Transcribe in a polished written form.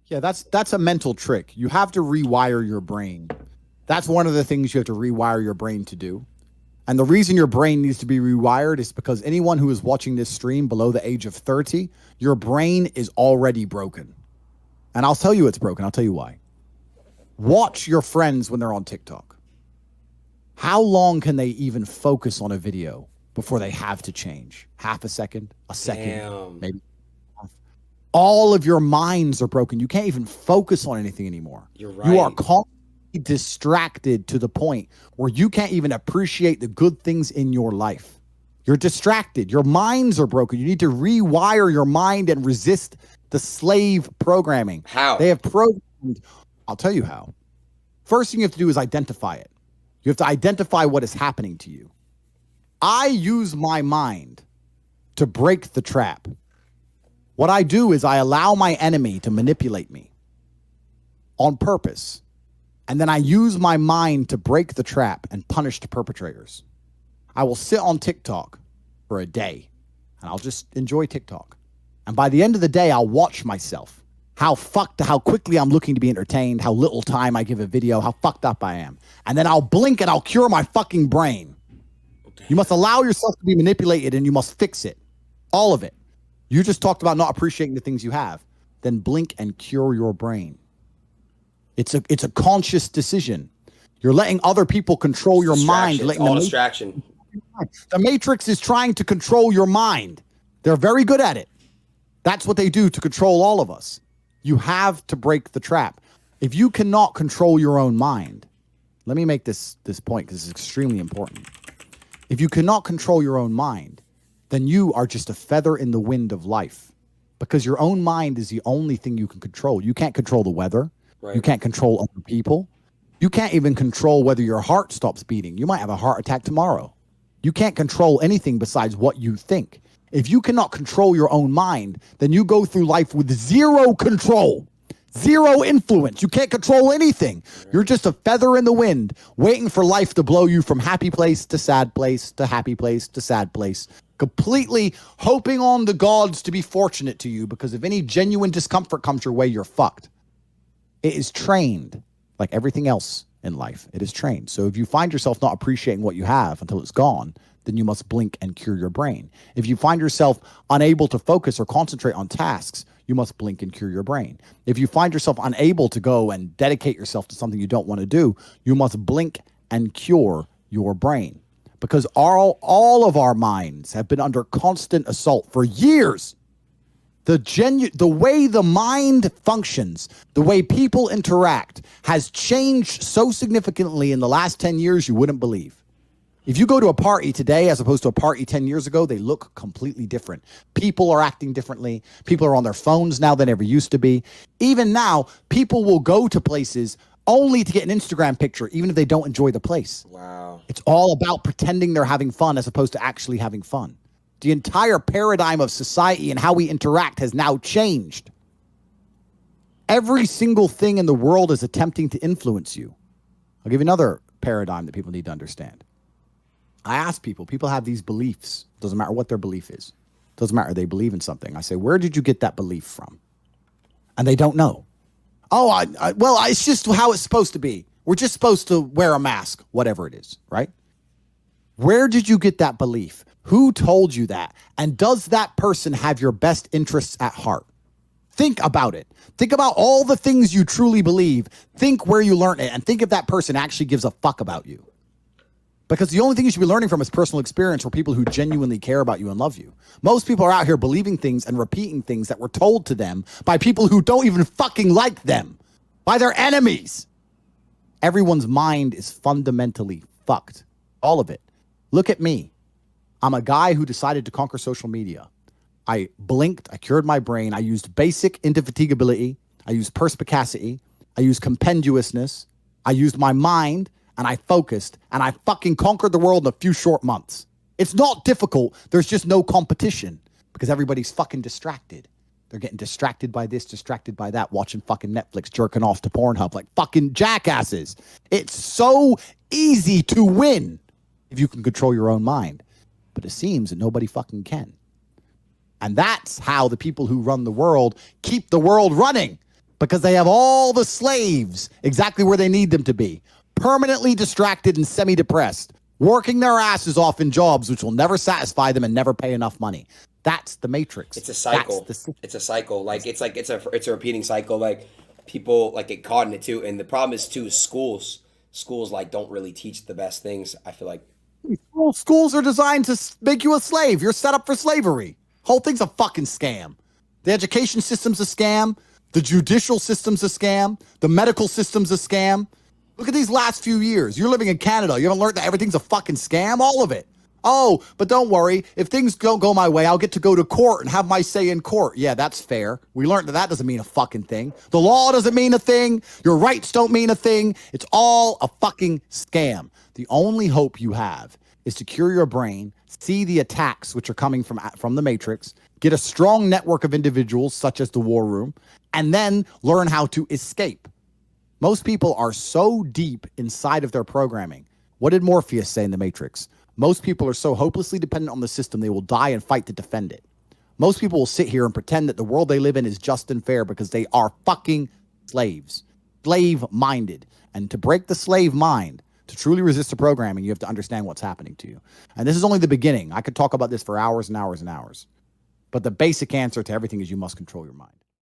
Yeah, that's a mental trick. You have to rewire your brain. That's one of the things you have to rewire your brain to do. And the reason your brain needs to be rewired is because anyone who is watching this stream below the age of 30, your brain is already broken. And I'll tell you it's broken. I'll tell you why. Watch your friends when they're on TikTok. How long can they even focus on a video before they have to change? Half a second, a second, Damn. maybe. All of your minds are broken. You can't even focus on anything anymore. You're right. You are constantly distracted to the point where you can't even appreciate the good things in your life. You're distracted. Your minds are broken. You need to rewire your mind and resist the slave programming. How? They have programmed. I'll tell you how. First thing you have to do is identify it. You have to identify what is happening to you. I use my mind to break the trap. What I do is I allow my enemy to manipulate me on purpose. And then I use my mind to break the trap and punish the perpetrators. I will sit on TikTok for a day and I'll just enjoy TikTok. And by the end of the day, I'll watch myself. How quickly I'm looking to be entertained, how little time I give a video, how fucked up I am. And then I'll blink and I'll cure my fucking brain. You must allow yourself to be manipulated and you must fix it. All of it. You just talked about not appreciating the things you have. Then blink and cure your brain. It's a conscious decision. You're letting other people control your mind. It's all distraction. The Matrix is trying to control your mind. They're very good at it. That's what they do to control all of us. You have to break the trap. If you cannot control your own mind, let me make this point because it's extremely important. If you cannot control your own mind, then you are just a feather in the wind of life, because your own mind is the only thing you can control. You can't control the weather. Right. You can't control other people. You can't even control whether your heart stops beating. You might have a heart attack tomorrow. You can't control anything besides what you think. If you cannot control your own mind, then you go through life with zero control, zero influence. You can't control anything. You're just a feather in the wind, waiting for life to blow you from happy place to sad place to happy place to sad place, completely hoping on the gods to be fortunate to you, because if any genuine discomfort comes your way, you're fucked. It is trained like everything else in life. It is trained. So if you find yourself not appreciating what you have until it's gone, then you must blink and cure your brain. If you find yourself unable to focus or concentrate on tasks, you must blink and cure your brain. If you find yourself unable to go and dedicate yourself to something you don't want to do, you must blink and cure your brain. Because all of our minds have been under constant assault for years. The way the mind functions, the way people interact, has changed so significantly in the last 10 years you wouldn't believe. If you go to a party today as opposed to a party 10 years ago, they look completely different. People are acting differently. People are on their phones now than ever used to be. Even now, people will go to places only to get an Instagram picture, even if they don't enjoy the place. Wow. It's all about pretending they're having fun as opposed to actually having fun. The entire paradigm of society and how we interact has now changed. Every single thing in the world is attempting to influence you. I'll give you another paradigm that people need to understand. I ask people have these beliefs. Doesn't matter what their belief is. Doesn't matter. They believe in something. I say, where did you get that belief from? And they don't know. Oh, well, it's just how it's supposed to be. We're just supposed to wear a mask, whatever it is, right? Where did you get that belief? Who told you that? And does that person have your best interests at heart? Think about it. Think about all the things you truly believe. Think where you learned it, and think if that person actually gives a fuck about you. Because the only thing you should be learning from is personal experience or people who genuinely care about you and love you. Most people are out here believing things and repeating things that were told to them by people who don't even fucking like them, by their enemies. Everyone's mind is fundamentally fucked. All of it. Look at me. I'm a guy who decided to conquer social media. I blinked. I cured my brain. I used basic indefatigability. I used perspicacity. I used compendiousness. I used my mind. And I focused, and I fucking conquered the world in a few short months. It's not difficult. There's just no competition because everybody's fucking distracted. They're getting distracted by this, distracted by that, watching fucking Netflix, jerking off to Pornhub like fucking jackasses. It's so easy to win if you can control your own mind. But it seems that nobody fucking can. And that's how the people who run the world keep the world running. because they have all the slaves exactly where they need them to be, permanently distracted and semi-depressed, working their asses off in jobs which will never satisfy them and never pay enough money. That's the Matrix. It's a cycle. It's a cycle. Like it's a repeating cycle. Like people like get caught in it too. And the problem is too is schools like don't really teach the best things. I feel like schools are designed to make you a slave. You're set up for slavery. Whole thing's a fucking scam. The education system's a scam. The judicial system's a scam. The medical system's a scam. Look at these last few years. You're living in Canada. You haven't learned that everything's a fucking scam? All of it. Oh, but don't worry. If things don't go my way, I'll get to go to court and have my say in court. Yeah, that's fair. We learned that that doesn't mean a fucking thing. The law doesn't mean a thing. Your rights don't mean a thing. It's all a fucking scam. The only hope you have is to cure your brain, see the attacks which are coming from the Matrix, get a strong network of individuals such as the War Room, and then learn how to escape. Most people are so deep inside of their programming. What did Morpheus say in The Matrix? Most people are so hopelessly dependent on the system, they will die and fight to defend it. Most people will sit here and pretend that the world they live in is just and fair because they are fucking slaves, slave-minded. And to break the slave mind, to truly resist the programming, you have to understand what's happening to you. And this is only the beginning. I could talk about this for hours and hours and hours. But the basic answer to everything is you must control your mind.